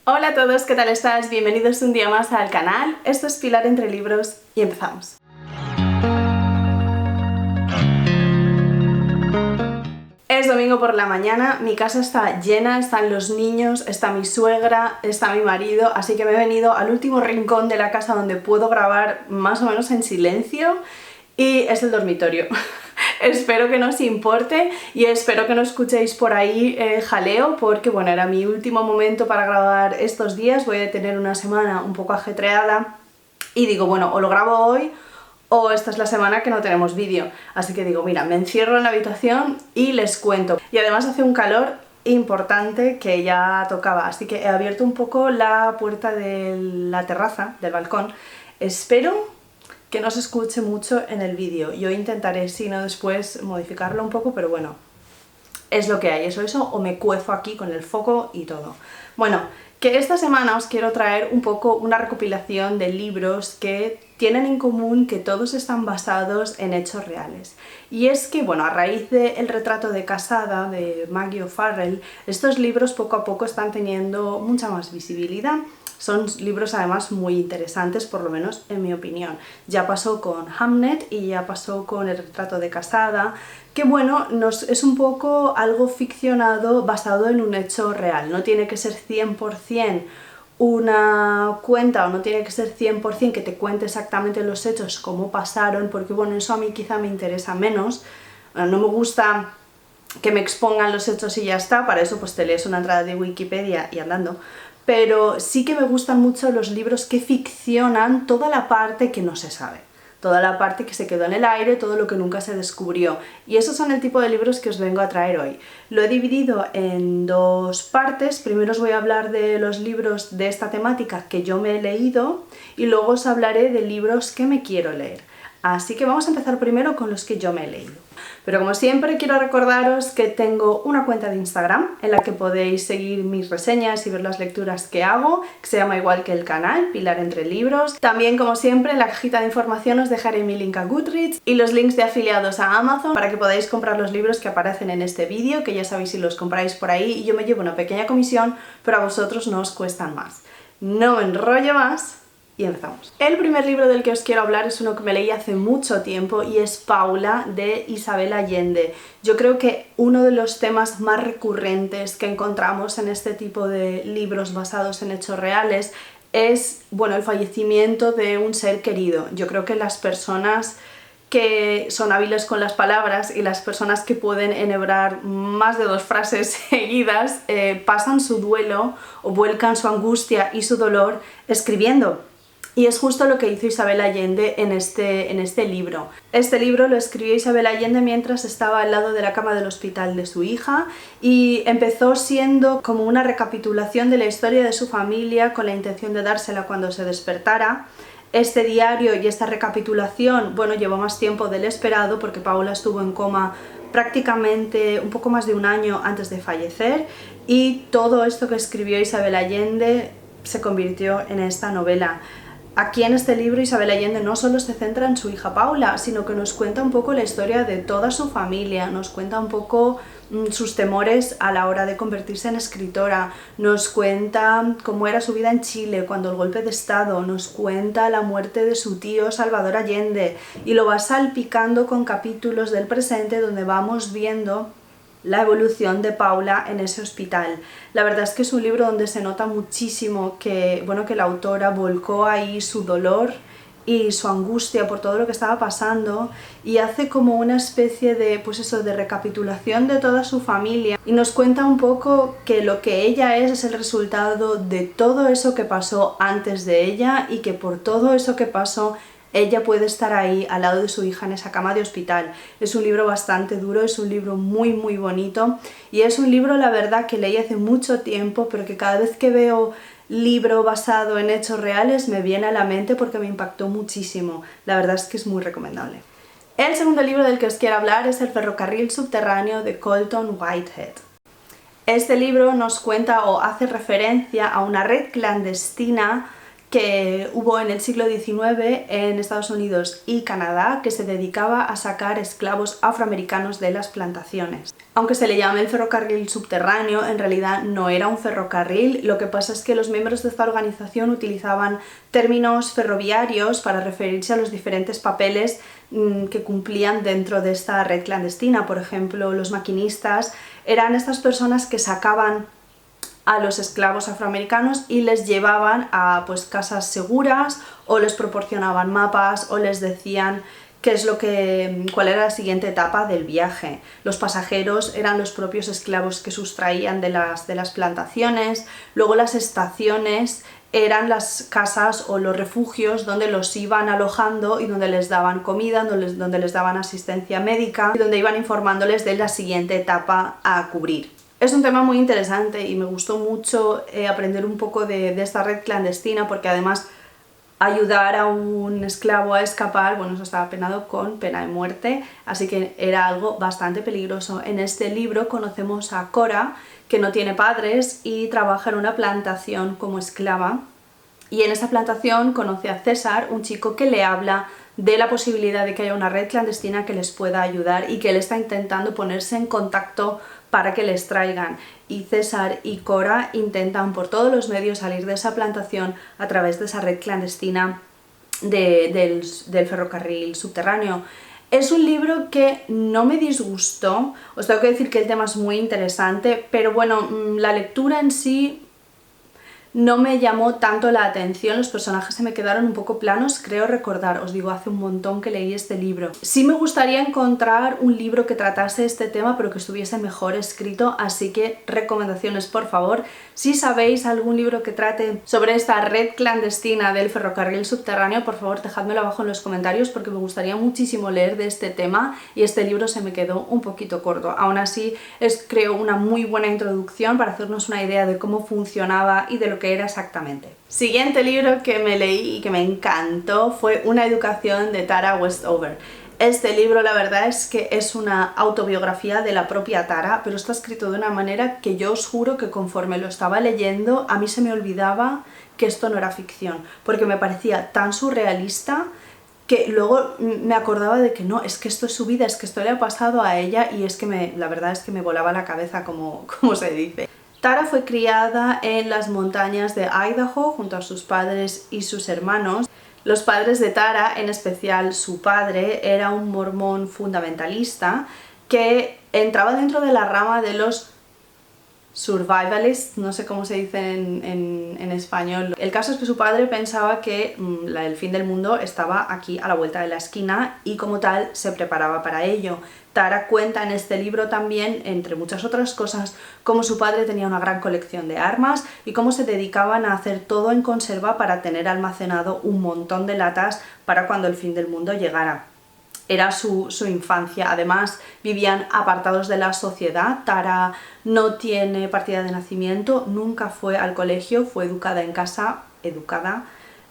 Hola a todos, ¿qué tal estás? Bienvenidos un día más al canal. Esto es Pilar entre libros y empezamos. Es domingo por la mañana, mi casa está llena, están los niños, está mi suegra, está mi marido, así que me he venido al último rincón de la casa donde puedo grabar más o menos en silencio y es el dormitorio. Espero que no os importe y espero que no escuchéis por ahí jaleo, porque bueno, era mi último momento para grabar estos días. Voy a tener una semana un poco ajetreada y digo, bueno, o lo grabo hoy o esta es la semana que no tenemos vídeo. Así que digo, mira, me encierro en la habitación y les cuento. Y además hace un calor importante que ya tocaba, así que he abierto un poco la puerta de la terraza, del balcón. Espero que no se escuche mucho en el vídeo. Yo intentaré, si no, después modificarlo un poco, pero bueno, es lo que hay, eso, o me cuezo aquí con el foco y todo. Bueno, que esta semana os quiero traer un poco una recopilación de libros que tienen en común que todos están basados en hechos reales. Y es que, bueno, a raíz de El retrato de casada, de Maggie O'Farrell, estos libros poco a poco están teniendo mucha más visibilidad. Son libros además muy interesantes, por lo menos en mi opinión. Ya pasó con Hamnet y ya pasó con El retrato de casada, que bueno, es un poco algo ficcionado basado en un hecho real. No tiene que ser 100% una cuenta o no tiene que ser 100% que te cuente exactamente los hechos, cómo pasaron, porque bueno, eso a mí quizá me interesa menos. No me gusta que me expongan los hechos y ya está, para eso pues te lees una entrada de Wikipedia y andando. Pero sí que me gustan mucho los libros que ficcionan toda la parte que no se sabe, toda la parte que se quedó en el aire, todo lo que nunca se descubrió. Y esos son el tipo de libros que os vengo a traer hoy. Lo he dividido en dos partes. Primero os voy a hablar de los libros de esta temática que yo me he leído y luego os hablaré de libros que me quiero leer. Así que vamos a empezar primero con los que yo me he leído. Pero como siempre quiero recordaros que tengo una cuenta de Instagram en la que podéis seguir mis reseñas y ver las lecturas que hago, que se llama igual que el canal, Pilar entre libros. También, como siempre, en la cajita de información os dejaré mi link a Goodreads y los links de afiliados a Amazon para que podáis comprar los libros que aparecen en este vídeo, que ya sabéis si los compráis por ahí y yo me llevo una pequeña comisión, pero a vosotros no os cuestan más. No me enrollo más. Y empezamos. El primer libro del que os quiero hablar es uno que me leí hace mucho tiempo y es Paula, de Isabel Allende. Yo creo que uno de los temas más recurrentes que encontramos en este tipo de libros basados en hechos reales es, bueno, el fallecimiento de un ser querido. Yo creo que las personas que son hábiles con las palabras y las personas que pueden enhebrar más de 2 frases seguidas pasan su duelo o vuelcan su angustia y su dolor escribiendo. Y es justo lo que hizo Isabel Allende en este libro. Este libro lo escribió Isabel Allende mientras estaba al lado de la cama del hospital de su hija y empezó siendo como una recapitulación de la historia de su familia con la intención de dársela cuando se despertara. Este diario y esta recapitulación, bueno, llevó más tiempo del esperado porque Paula estuvo en coma prácticamente un poco más de un año antes de fallecer y todo esto que escribió Isabel Allende se convirtió en esta novela. Aquí en este libro Isabel Allende no solo se centra en su hija Paula, sino que nos cuenta un poco la historia de toda su familia, nos cuenta un poco sus temores a la hora de convertirse en escritora, nos cuenta cómo era su vida en Chile cuando el golpe de estado, nos cuenta la muerte de su tío Salvador Allende y lo va salpicando con capítulos del presente donde vamos viendo la evolución de Paula en ese hospital. La verdad es que es un libro donde se nota muchísimo que, bueno, que la autora volcó ahí su dolor y su angustia por todo lo que estaba pasando y hace como una especie de, pues eso, de recapitulación de toda su familia y nos cuenta un poco que lo que ella es el resultado de todo eso que pasó antes de ella y que por todo eso que pasó ella puede estar ahí al lado de su hija en esa cama de hospital. Es un libro bastante duro, es un libro muy muy bonito y es un libro, la verdad, que leí hace mucho tiempo, pero que cada vez que veo libro basado en hechos reales me viene a la mente porque me impactó muchísimo. La verdad es que es muy recomendable. El segundo libro del que os quiero hablar es El ferrocarril subterráneo de Colton Whitehead. Este libro nos cuenta o hace referencia a una red clandestina que hubo en el siglo XIX en Estados Unidos y Canadá, que se dedicaba a sacar esclavos afroamericanos de las plantaciones. Aunque se le llame el ferrocarril subterráneo, en realidad no era un ferrocarril. Lo que pasa es que los miembros de esta organización utilizaban términos ferroviarios para referirse a los diferentes papeles que cumplían dentro de esta red clandestina. Por ejemplo, los maquinistas eran estas personas que sacaban a los esclavos afroamericanos y les llevaban a pues casas seguras, o les proporcionaban mapas, o les decían cuál era la siguiente etapa del viaje. Los pasajeros eran los propios esclavos que sustraían de las plantaciones. Luego las estaciones eran las casas o los refugios donde los iban alojando y donde les daban comida, donde les daban asistencia médica y donde iban informándoles de la siguiente etapa a cubrir. Es un tema muy interesante y me gustó mucho aprender un poco de esta red clandestina, porque además ayudar a un esclavo a escapar, bueno, eso estaba penado con pena de muerte, así que era algo bastante peligroso. En este libro conocemos a Cora, que no tiene padres y trabaja en una plantación como esclava, y en esa plantación conoce a César, un chico que le habla de la posibilidad de que haya una red clandestina que les pueda ayudar y que él está intentando ponerse en contacto para que les traigan. Y César y Cora intentan por todos los medios salir de esa plantación a través de esa red clandestina del ferrocarril subterráneo. Es un libro que no me disgustó, os tengo que decir que el tema es muy interesante, pero bueno, la lectura en sí no me llamó tanto la atención, los personajes se me quedaron un poco planos, creo recordar, os digo, hace un montón que leí este libro. Sí me gustaría encontrar un libro que tratase este tema, pero que estuviese mejor escrito, así que recomendaciones, por favor. Si sabéis algún libro que trate sobre esta red clandestina del ferrocarril subterráneo, por favor dejádmelo abajo en los comentarios, porque me gustaría muchísimo leer de este tema y este libro se me quedó un poquito corto. Aún así, creo una muy buena introducción para hacernos una idea de cómo funcionaba y de lo que era exactamente. Siguiente libro que me leí y que me encantó fue Una educación de Tara Westover. Este libro, la verdad es que es una autobiografía de la propia Tara, pero está escrito de una manera que yo os juro que conforme lo estaba leyendo a mí se me olvidaba que esto no era ficción, porque me parecía tan surrealista que luego me acordaba de que no, es que esto es su vida, es que esto le ha pasado a ella, y es que la verdad es que me volaba la cabeza, como se dice. Tara fue criada en las montañas de Idaho junto a sus padres y sus hermanos. Los padres de Tara, en especial su padre, era un mormón fundamentalista que entraba dentro de la rama de los survivalists, no sé cómo se dice en español. El caso es que su padre pensaba que el fin del mundo estaba aquí a la vuelta de la esquina y como tal se preparaba para ello. Tara cuenta en este libro también, entre muchas otras cosas, cómo su padre tenía una gran colección de armas y cómo se dedicaban a hacer todo en conserva para tener almacenado un montón de latas para cuando el fin del mundo llegara. Era su infancia. Además, vivían apartados de la sociedad. Tara no tiene partida de nacimiento, nunca fue al colegio, fue educada en casa,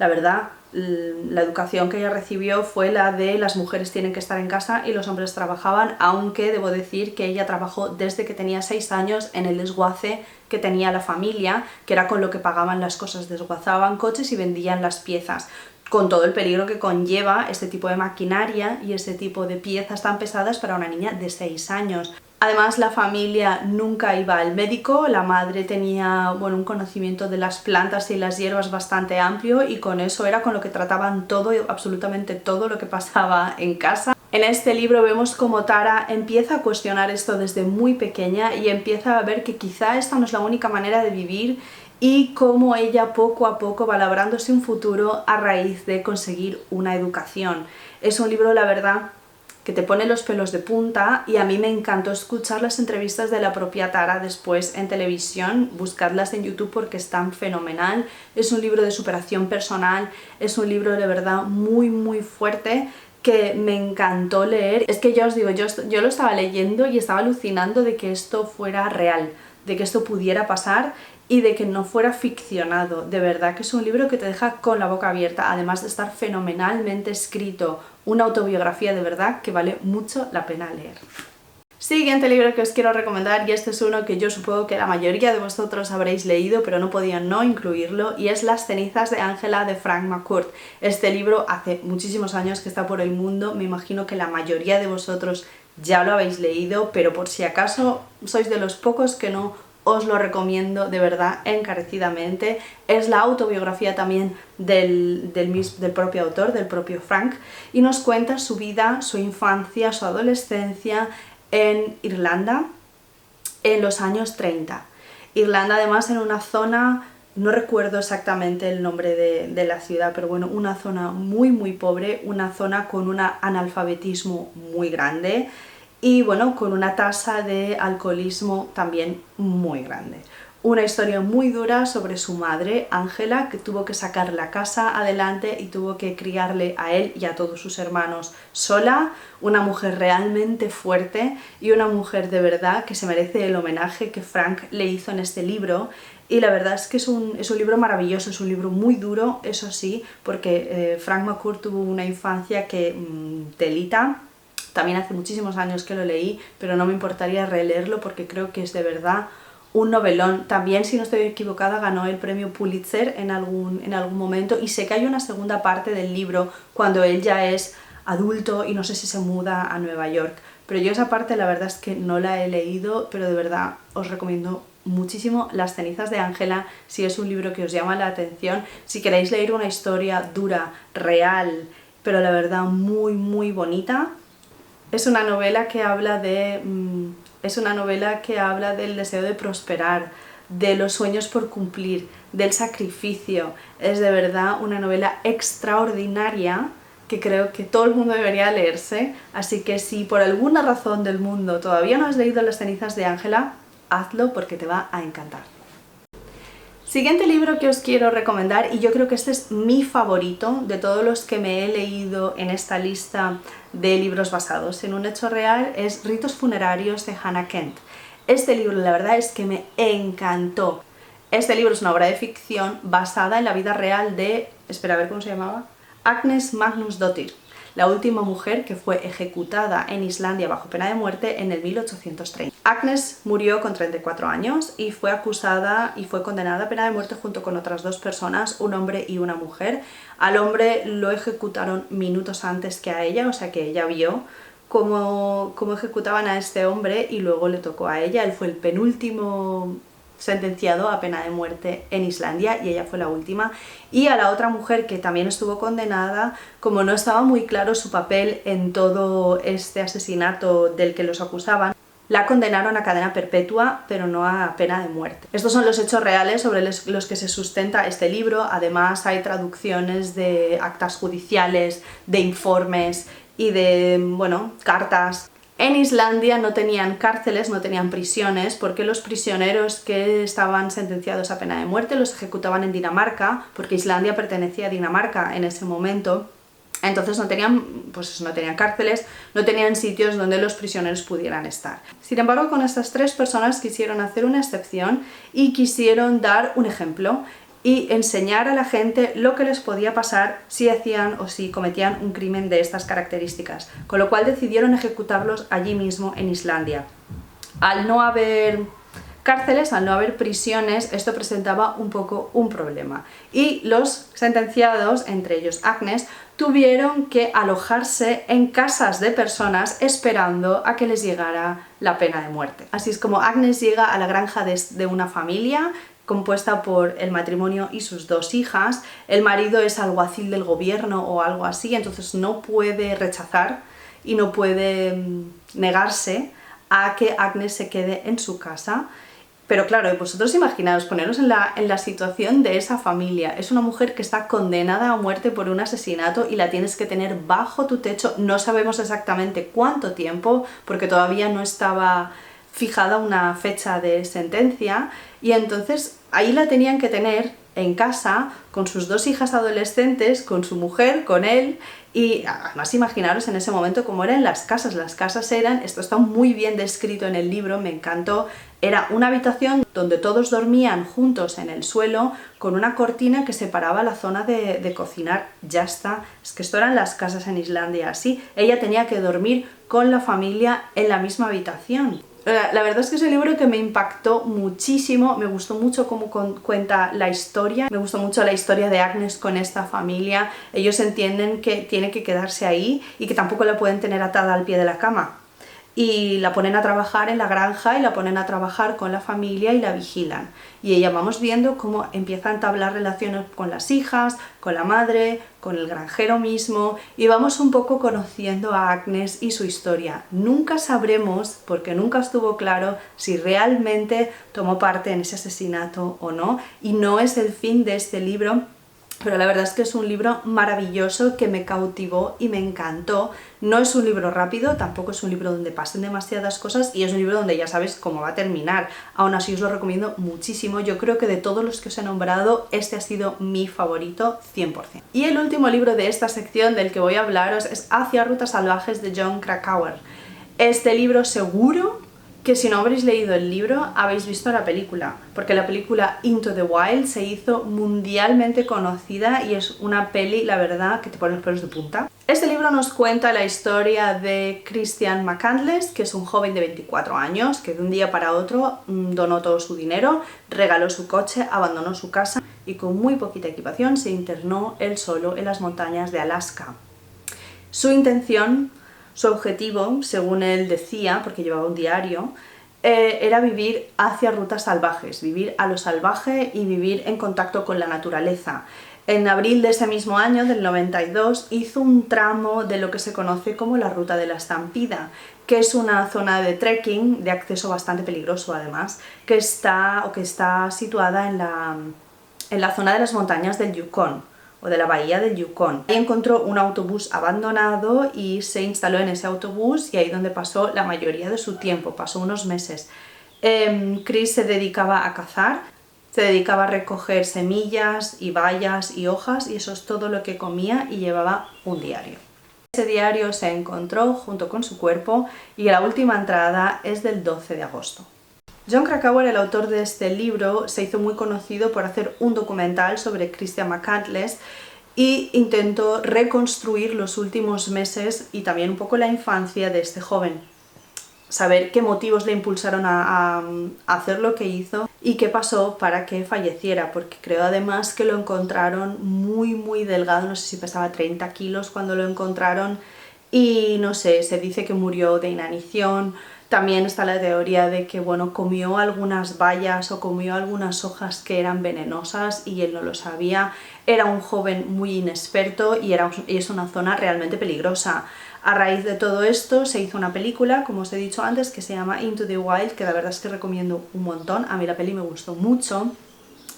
la verdad. La educación que ella recibió fue la de las mujeres tienen que estar en casa y los hombres trabajaban, aunque debo decir que ella trabajó desde que tenía 6 años en el desguace que tenía la familia, que era con lo que pagaban las cosas, desguazaban coches y vendían las piezas, con todo el peligro que conlleva este tipo de maquinaria y este tipo de piezas tan pesadas para una niña de 6 años. Además, la familia nunca iba al médico, la madre tenía un conocimiento de las plantas y las hierbas bastante amplio y con eso era con lo que trataban todo, absolutamente todo lo que pasaba en casa. En este libro vemos cómo Tara empieza a cuestionar esto desde muy pequeña y empieza a ver que quizá esta no es la única manera de vivir, y cómo ella poco a poco va labrándose un futuro a raíz de conseguir una educación. Es un libro, la verdad, que te pone los pelos de punta y a mí me encantó escuchar las entrevistas de la propia Tara después en televisión. Buscadlas en YouTube porque están fenomenal. Es un libro de superación personal, es un libro de verdad muy muy fuerte que me encantó leer. Es que ya os digo, yo lo estaba leyendo y estaba alucinando de que esto fuera real, de que esto pudiera pasar y de que no fuera ficcionado. De verdad que es un libro que te deja con la boca abierta, además de estar fenomenalmente escrito, una autobiografía de verdad que vale mucho la pena leer. Siguiente libro que os quiero recomendar, y este es uno que yo supongo que la mayoría de vosotros habréis leído, pero no podía no incluirlo, y es Las cenizas de Ángela de Frank McCourt. Este libro hace muchísimos años que está por el mundo, me imagino que la mayoría de vosotros ya lo habéis leído, pero por si acaso sois de los pocos que no, os lo recomiendo de verdad encarecidamente. Es la autobiografía también del propio autor, del propio Frank, y nos cuenta su vida, su infancia, su adolescencia en Irlanda en los años 30. Irlanda además en una zona, no recuerdo exactamente el nombre de la ciudad, pero bueno, una zona muy pobre, una zona con un analfabetismo muy grande y bueno, con una tasa de alcoholismo también muy grande. Una historia muy dura sobre su madre, Ángela, que tuvo que sacar la casa adelante y tuvo que criarle a él y a todos sus hermanos sola. Una mujer realmente fuerte y una mujer de verdad que se merece el homenaje que Frank le hizo en este libro. Y la verdad es que es un libro maravilloso, es un libro muy duro, eso sí, porque Frank McCourt tuvo una infancia que telita. También hace muchísimos años que lo leí, pero no me importaría releerlo porque creo que es de verdad un novelón. También, si no estoy equivocada, ganó el premio Pulitzer en algún momento, y sé que hay una segunda parte del libro cuando él ya es adulto y no sé si se muda a Nueva York, pero yo esa parte la verdad es que no la he leído, pero de verdad os recomiendo muchísimo Las cenizas de Ángela si es un libro que os llama la atención, si queréis leer una historia dura, real, pero la verdad muy bonita. Es una novela que habla del deseo de prosperar, de los sueños por cumplir, del sacrificio. Es de verdad una novela extraordinaria que creo que todo el mundo debería leerse, así que si por alguna razón del mundo todavía no has leído Las cenizas de Ángela, hazlo porque te va a encantar. Siguiente libro que os quiero recomendar, y yo creo que este es mi favorito de todos los que me he leído en esta lista de libros basados en un hecho real, es Ritos funerarios de Hannah Kent. Este libro la verdad es que me encantó. Este libro es una obra de ficción basada en la vida real de, espera a ver cómo se llamaba, Agnes Magnusdóttir, la última mujer que fue ejecutada en Islandia bajo pena de muerte en el 1830. Agnes murió con 34 años y fue acusada y fue condenada a pena de muerte junto con otras dos personas, un hombre y una mujer. Al hombre lo ejecutaron minutos antes que a ella, o sea que ella vio cómo ejecutaban a este hombre y luego le tocó a ella. Él fue el penúltimo sentenciado a pena de muerte en Islandia y ella fue la última. Y a la otra mujer que también estuvo condenada, como no estaba muy claro su papel en todo este asesinato del que los acusaban, la condenaron a cadena perpetua, pero no a pena de muerte. Estos son los hechos reales sobre los que se sustenta este libro. Además hay traducciones de actas judiciales, de informes y de, bueno, cartas. En Islandia no tenían cárceles, no tenían prisiones, porque los prisioneros que estaban sentenciados a pena de muerte los ejecutaban en Dinamarca, porque Islandia pertenecía a Dinamarca en ese momento. Entonces no tenían cárceles, no tenían sitios donde los prisioneros pudieran estar. Sin embargo, con estas tres personas quisieron hacer una excepción y quisieron dar un ejemplo y enseñar a la gente lo que les podía pasar si hacían o si cometían un crimen de estas características, con lo cual decidieron ejecutarlos allí mismo en Islandia. Al no haber cárceles, al no haber prisiones, esto presentaba un poco un problema y los sentenciados, entre ellos Agnes, tuvieron que alojarse en casas de personas esperando a que les llegara la pena de muerte. Así es como Agnes llega a la granja de una familia compuesta por el matrimonio y sus dos hijas. El marido es alguacil del gobierno o algo así, entonces no puede rechazar y no puede negarse a que Agnes se quede en su casa. Pero claro, vosotros imaginaos, poneros en la situación de esa familia. Es una mujer que está condenada a muerte por un asesinato y la tienes que tener bajo tu techo. No sabemos exactamente cuánto tiempo, porque todavía no estaba fijada una fecha de sentencia, y entonces ahí la tenían que tener en casa con sus 2 hijas adolescentes, con su mujer, con él, y además imaginaros en ese momento cómo eran las casas eran, esto está muy bien descrito en el libro, me encantó, era una habitación donde todos dormían juntos en el suelo con una cortina que separaba la zona de cocinar, ya está, es que esto eran las casas en Islandia así, ella tenía que dormir con la familia en la misma habitación. La verdad es que es un libro que me impactó muchísimo, me gustó mucho cómo cuenta la historia, me gustó mucho la historia de Agnes con esta familia, ellos entienden que tiene que quedarse ahí y que tampoco la pueden tener atada al pie de la cama. Y la ponen a trabajar en la granja y la ponen a trabajar con la familia y la vigilan. Y ella vamos viendo cómo empieza a entablar relaciones con las hijas, con la madre, con el granjero mismo, y vamos un poco conociendo a Agnes y su historia. Nunca sabremos, porque nunca estuvo claro, si realmente tomó parte en ese asesinato o no, y no es el fin de este libro. Pero la verdad es que es un libro maravilloso que me cautivó y me encantó. No es un libro rápido, tampoco es un libro donde pasen demasiadas cosas y es un libro donde ya sabes cómo va a terminar. Aún así os lo recomiendo muchísimo. Yo creo que de todos los que os he nombrado, este ha sido mi favorito 100%. Y el último libro de esta sección del que voy a hablaros es Hacia rutas salvajes de Jon Krakauer. Este libro seguro que si no habréis leído el libro, habéis visto la película, porque la película Into the Wild se hizo mundialmente conocida y es una peli, la verdad, que te pone los pelos de punta. Este libro nos cuenta la historia de Christian McCandless, que es un joven de 24 años, que de un día para otro donó todo su dinero, regaló su coche, abandonó su casa y con muy poquita equipación se internó él solo en las montañas de Alaska. Su intención, su objetivo, según él decía, porque llevaba un diario, era vivir hacia rutas salvajes, vivir a lo salvaje y vivir en contacto con la naturaleza. En abril de ese mismo año, del 92, hizo un tramo de lo que se conoce como la Ruta de la Estampida, que es una zona de trekking, de acceso bastante peligroso además, que está situada en la zona de las montañas del Yukon, o de la bahía del Yukon. Ahí encontró un autobús abandonado y se instaló en ese autobús y ahí donde pasó la mayoría de su tiempo, pasó unos meses. Chris se dedicaba a cazar, se dedicaba a recoger semillas y bayas y hojas y eso es todo lo que comía y llevaba un diario. Ese diario se encontró junto con su cuerpo y la última entrada es del 12 de agosto. Jon Krakauer, el autor de este libro, se hizo muy conocido por hacer un documental sobre Christian McCandless y intentó reconstruir los últimos meses y también un poco la infancia de este joven. Saber qué motivos le impulsaron a hacer lo que hizo y qué pasó para que falleciera, porque creo además que lo encontraron muy delgado, no sé si pesaba 30 kilos cuando lo encontraron y no sé, se dice que murió de inanición. También está la teoría de que, bueno, comió algunas bayas o comió algunas hojas que eran venenosas y él no lo sabía. Era un joven muy inexperto y es una zona realmente peligrosa. A raíz de todo esto se hizo una película, como os he dicho antes, que se llama Into the Wild, que la verdad es que recomiendo un montón. A mí la peli me gustó mucho.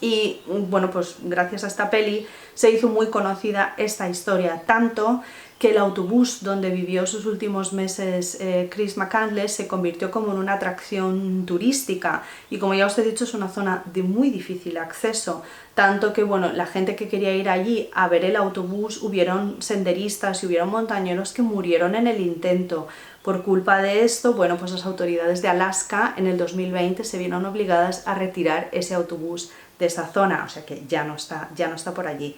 Y bueno, pues gracias a esta peli se hizo muy conocida esta historia, tanto que el autobús donde vivió sus últimos meses Chris McCandless se convirtió como en una atracción turística y como ya os he dicho es una zona de muy difícil acceso, tanto que bueno, la gente que quería ir allí a ver el autobús, hubieron senderistas y hubieron montañeros que murieron en el intento. Por culpa de esto, bueno, pues las autoridades de Alaska en el 2020 se vieron obligadas a retirar ese autobús de esa zona, o sea que ya no está por allí.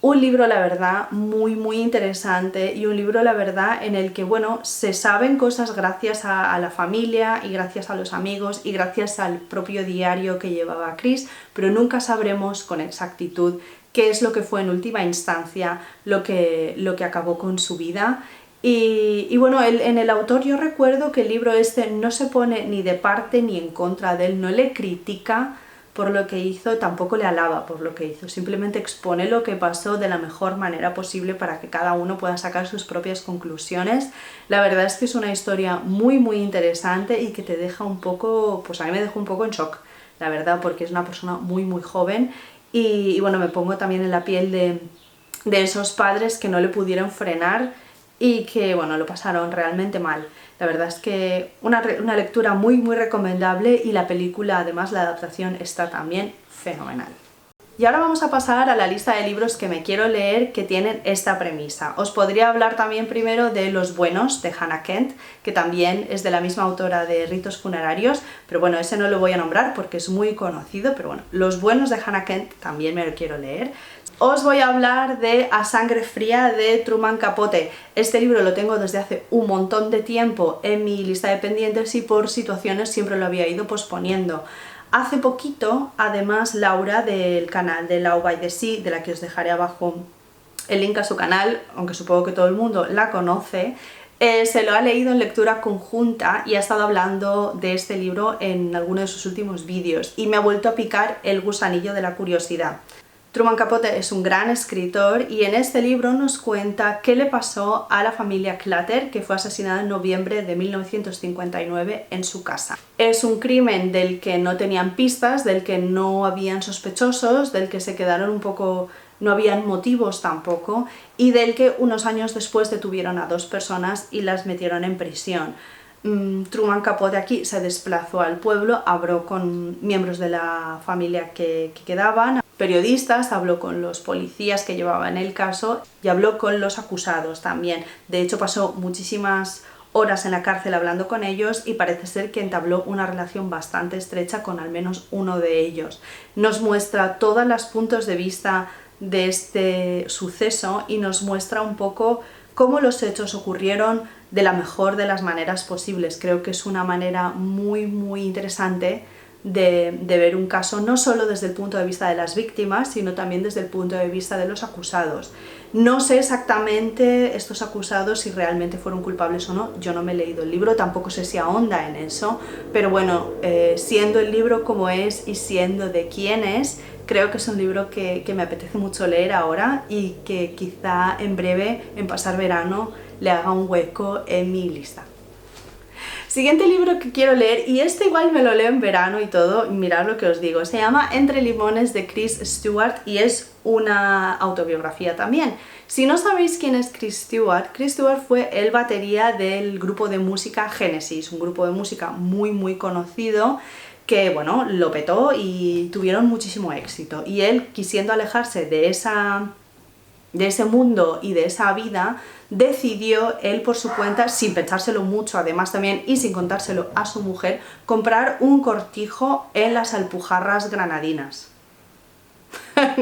Un libro, la verdad, muy interesante y un libro, la verdad, en el que, bueno, se saben cosas gracias a la familia y gracias a los amigos y gracias al propio diario que llevaba Chris, pero nunca sabremos con exactitud qué es lo que fue en última instancia lo que acabó con su vida. Y bueno, en el autor yo recuerdo que el libro este no se pone ni de parte ni en contra de él, no le critica por lo que hizo, tampoco le alaba por lo que hizo, simplemente expone lo que pasó de la mejor manera posible para que cada uno pueda sacar sus propias conclusiones. La verdad es que es una historia muy interesante y que te deja un poco, pues a mí me dejó un poco en shock, la verdad, porque es una persona muy joven y bueno, me pongo también en la piel de esos padres que no le pudieron frenar y que, bueno, lo pasaron realmente mal. La verdad es que una lectura muy recomendable y la película, además, la adaptación está también fenomenal. Y ahora vamos a pasar a la lista de libros que me quiero leer que tienen esta premisa. Os podría hablar también primero de Los buenos, de Hannah Kent, que también es de la misma autora de Ritos funerarios, pero bueno, ese no lo voy a nombrar porque es muy conocido, pero bueno, Los buenos de Hannah Kent también me lo quiero leer. Os voy a hablar de A sangre fría de Truman Capote. Este libro lo tengo desde hace un montón de tiempo en mi lista de pendientes y por situaciones siempre lo había ido posponiendo. Hace poquito, además, Laura del canal de Law by the Sea, de la que os dejaré abajo el link a su canal, aunque supongo que todo el mundo la conoce, se lo ha leído en lectura conjunta y ha estado hablando de este libro en alguno de sus últimos vídeos y me ha vuelto a picar el gusanillo de la curiosidad. Truman Capote es un gran escritor y en este libro nos cuenta qué le pasó a la familia Clutter, que fue asesinada en noviembre de 1959 en su casa. Es un crimen del que no tenían pistas, del que no habían sospechosos, del que se quedaron un poco... no habían motivos tampoco, y del que unos años después detuvieron a 2 personas y las metieron en prisión. Truman Capote aquí se desplazó al pueblo, habló con miembros de la familia que quedaban, periodistas, habló con los policías que llevaban el caso y habló con los acusados también. De hecho, pasó muchísimas horas en la cárcel hablando con ellos y parece ser que entabló una relación bastante estrecha con al menos uno de ellos. Nos muestra todos los puntos de vista de este suceso y nos muestra un poco cómo los hechos ocurrieron de la mejor de las maneras posibles. Creo que es una manera muy interesante de ver un caso, no solo desde el punto de vista de las víctimas, sino también desde el punto de vista de los acusados. No sé exactamente estos acusados si realmente fueron culpables o no, yo no me he leído el libro, tampoco sé si ahonda en eso, pero bueno, siendo el libro como es y siendo de quién es, creo que es un libro que me apetece mucho leer ahora y que quizá en breve, en pasar verano, le haga un hueco en mi lista. Siguiente libro que quiero leer, y este igual me lo leo en verano y todo, mirad lo que os digo, se llama Entre limones de Chris Stewart y es una autobiografía también. Si no sabéis quién es Chris Stewart fue el batería del grupo de música Genesis, un grupo de música muy conocido que, bueno, lo petó y tuvieron muchísimo éxito. Y él, quisiendo alejarse de ese mundo y de esa vida, decidió él por su cuenta, sin pensárselo mucho además también y sin contárselo a su mujer, comprar un cortijo en las Alpujarras granadinas.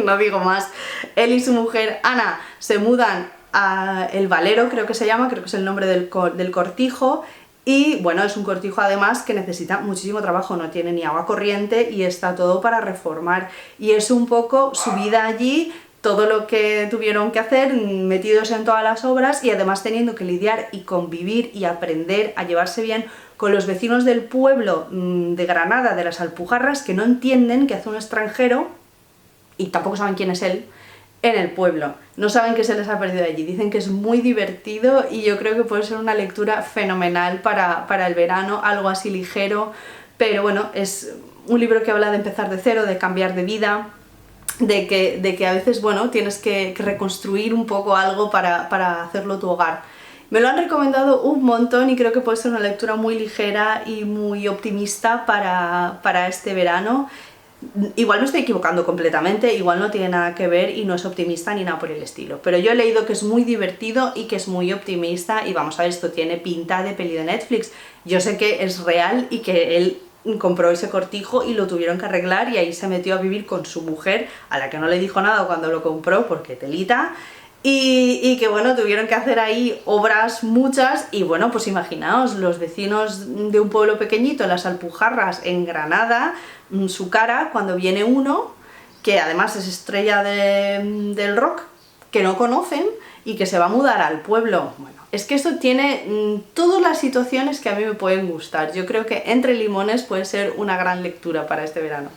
No digo más. Él y su mujer Ana se mudan a El Valero, creo que se llama, creo que es el nombre del cortijo. Y bueno, es un cortijo además que necesita muchísimo trabajo, no tiene ni agua corriente y está todo para reformar. Y es un poco su vida allí, todo lo que tuvieron que hacer, metidos en todas las obras y además teniendo que lidiar y convivir y aprender a llevarse bien con los vecinos del pueblo de Granada, de las Alpujarras, que no entienden qué hace un extranjero y tampoco saben quién es él en el pueblo. No saben que se les ha perdido allí. Dicen que es muy divertido y yo creo que puede ser una lectura fenomenal para el verano, algo así ligero, pero bueno, es un libro que habla de empezar de cero, de cambiar de vida, de que a veces, bueno, tienes que reconstruir un poco algo para hacerlo tu hogar. Me lo han recomendado un montón y creo que puede ser una lectura muy ligera y muy optimista para este verano. Igual me estoy equivocando completamente, igual no tiene nada que ver y no es optimista ni nada por el estilo, pero yo he leído que es muy divertido y que es muy optimista y vamos a ver, esto tiene pinta de peli de Netflix. Yo sé que es real y que él compró ese cortijo y lo tuvieron que arreglar y ahí se metió a vivir con su mujer, a la que no le dijo nada cuando lo compró porque telita, y que bueno, tuvieron que hacer ahí obras muchas y bueno, pues imaginaos, los vecinos de un pueblo pequeñito, las Alpujarras en Granada, su cara cuando viene uno, que además es estrella del rock, que no conocen y que se va a mudar al pueblo. Bueno, es que esto tiene todas las situaciones que a mí me pueden gustar. Yo creo que Entre limones puede ser una gran lectura para este verano.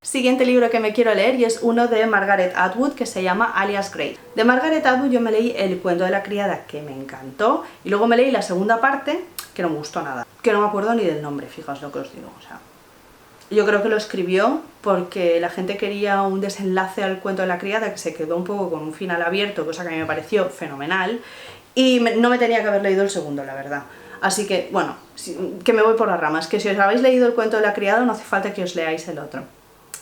Siguiente libro que me quiero leer y es uno de Margaret Atwood que se llama Alias Grey. De Margaret Atwood yo me leí El cuento de la criada, que me encantó, y luego me leí la segunda parte, que no me gustó nada, que no me acuerdo ni del nombre, fijaos lo que os digo, o sea, yo creo que lo escribió porque la gente quería un desenlace al cuento de la criada que se quedó un poco con un final abierto, cosa que a mí me pareció fenomenal, y no me tenía que haber leído el segundo, la verdad. Así que, bueno, que me voy por las ramas, que si os habéis leído el cuento de la criada no hace falta que os leáis el otro.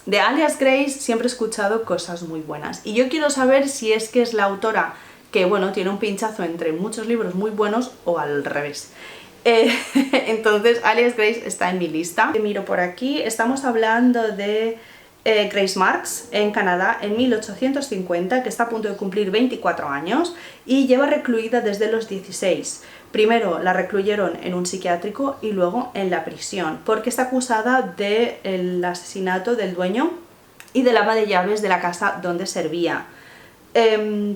De Alias Grace siempre he escuchado cosas muy buenas y yo quiero saber si es que es la autora que, bueno, tiene un pinchazo entre muchos libros muy buenos o al revés. Entonces Alias Grace está en mi lista. Miro por aquí, estamos hablando de Grace Marks en Canadá en 1850, que está a punto de cumplir 24 años y lleva recluida desde los 16. Primero la recluyeron en un psiquiátrico y luego en la prisión, porque está acusada del asesinato del dueño y del ama de llaves de la casa donde servía.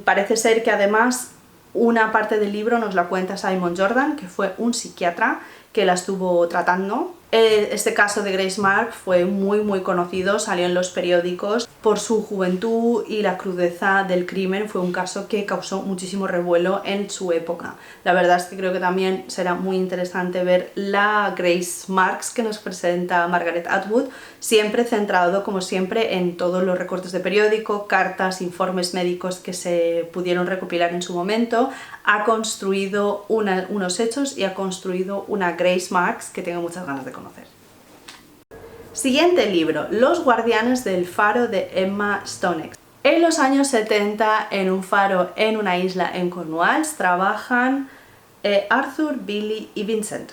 Parece ser que además una parte del libro nos la cuenta Simon Jordan, que fue un psiquiatra que la estuvo tratando. Este caso de Grace Marks fue muy conocido, salió en los periódicos por su juventud y la crudeza del crimen. Fue un caso que causó muchísimo revuelo en su época. La verdad es que creo que también será muy interesante ver la Grace Marks que nos presenta Margaret Atwood, siempre centrado como siempre en todos los recortes de periódico, cartas, informes médicos que se pudieron recopilar en su momento. Ha construido unos hechos y ha construido una Grace Marks que tengo muchas ganas de conocer. Siguiente libro, Los guardianes del faro de Emma Stonex. En los años 70, en un faro en una isla en Cornwalls, trabajan Arthur, Billy y Vincent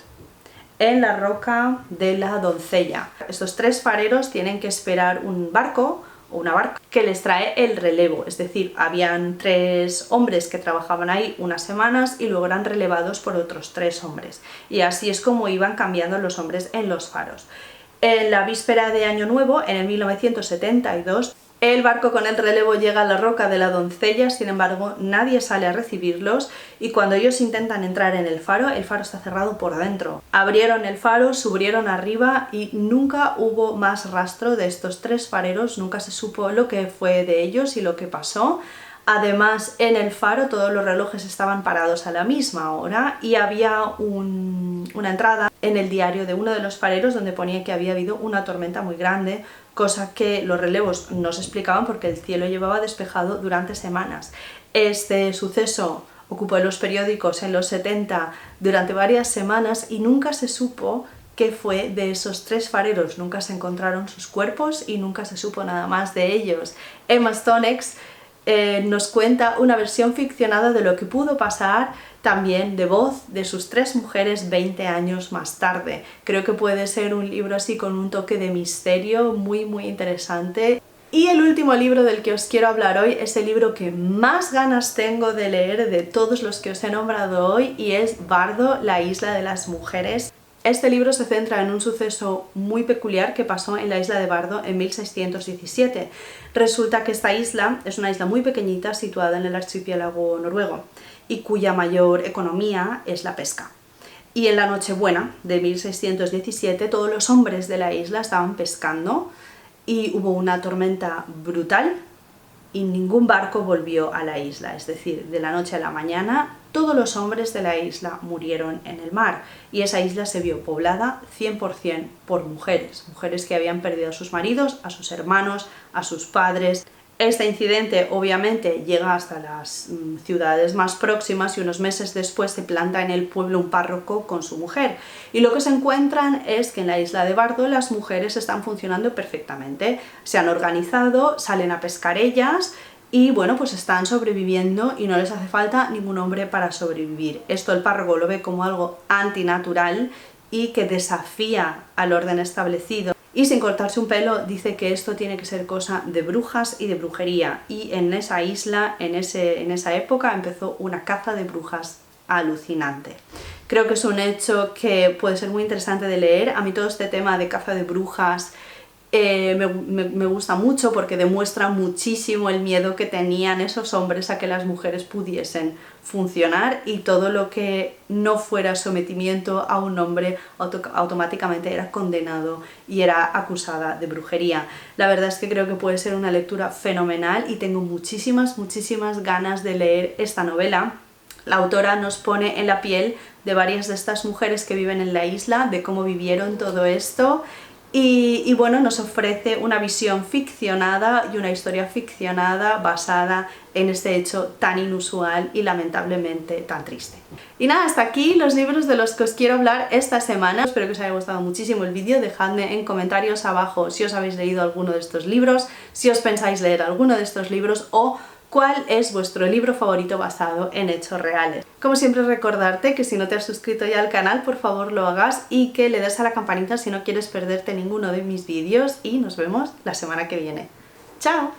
en la roca de la Doncella. Estos tres fareros tienen que esperar un barco o una barca que les trae el relevo, es decir, habían 3 hombres que trabajaban ahí unas semanas y luego eran relevados por otros 3 hombres, y así es como iban cambiando los hombres en los faros. En la víspera de Año Nuevo, en el 1972, el barco con el relevo llega a la roca de la Doncella, sin embargo nadie sale a recibirlos y cuando ellos intentan entrar en el faro está cerrado por dentro. Abrieron el faro, subieron arriba y nunca hubo más rastro de estos 3 fareros, nunca se supo lo que fue de ellos y lo que pasó. Además, en el faro todos los relojes estaban parados a la misma hora y había una entrada en el diario de uno de los fareros donde ponía que había habido una tormenta muy grande, cosa que los relevos no se explicaban porque el cielo llevaba despejado durante semanas. Este suceso ocupó los periódicos en los 70 durante varias semanas y nunca se supo qué fue de esos 3 fareros, nunca se encontraron sus cuerpos y nunca se supo nada más de ellos. Emma Stonex nos cuenta una versión ficcionada de lo que pudo pasar, también de voz de sus 3 mujeres 20 años más tarde. Creo que puede ser un libro así con un toque de misterio muy interesante. Y el último libro del que os quiero hablar hoy es el libro que más ganas tengo de leer de todos los que os he nombrado hoy y es Bardo, la isla de las mujeres. Este libro se centra en un suceso muy peculiar que pasó en la isla de Bardo en 1617. Resulta que esta isla es una isla muy pequeñita situada en el archipiélago noruego y cuya mayor economía es la pesca. Y en la Nochebuena de 1617 todos los hombres de la isla estaban pescando y hubo una tormenta brutal y ningún barco volvió a la isla, es decir, de la noche a la mañana todos los hombres de la isla murieron en el mar y esa isla se vio poblada 100% por mujeres, mujeres que habían perdido a sus maridos, a sus hermanos, a sus padres. Este incidente obviamente llega hasta las ciudades más próximas y unos meses después se planta en el pueblo un párroco con su mujer y lo que se encuentran es que en la isla de Bardo las mujeres están funcionando perfectamente, se han organizado, salen a pescar ellas y bueno, pues están sobreviviendo y no les hace falta ningún hombre para sobrevivir. Esto el párroco lo ve como algo antinatural y que desafía al orden establecido. Y sin cortarse un pelo dice que esto tiene que ser cosa de brujas y de brujería. Y en esa isla, en esa época, empezó una caza de brujas alucinante. Creo que es un hecho que puede ser muy interesante de leer. A mí todo este tema de caza de brujas me gusta mucho porque demuestra muchísimo el miedo que tenían esos hombres a que las mujeres pudiesen funcionar y todo lo que no fuera sometimiento a un hombre automáticamente era condenado y era acusada de brujería. La verdad es que creo que puede ser una lectura fenomenal y tengo muchísimas ganas de leer esta novela. La autora nos pone en la piel de varias de estas mujeres que viven en la isla, de cómo vivieron todo esto Y bueno, nos ofrece una visión ficcionada y una historia ficcionada basada en este hecho tan inusual y lamentablemente tan triste. Y nada, hasta aquí los libros de los que os quiero hablar esta semana. Espero que os haya gustado muchísimo el vídeo, dejadme en comentarios abajo si os habéis leído alguno de estos libros, si os pensáis leer alguno de estos libros o ¿cuál es vuestro libro favorito basado en hechos reales? Como siempre, recordarte que si no te has suscrito ya al canal, por favor lo hagas y que le des a la campanita si no quieres perderte ninguno de mis vídeos y nos vemos la semana que viene. ¡Chao!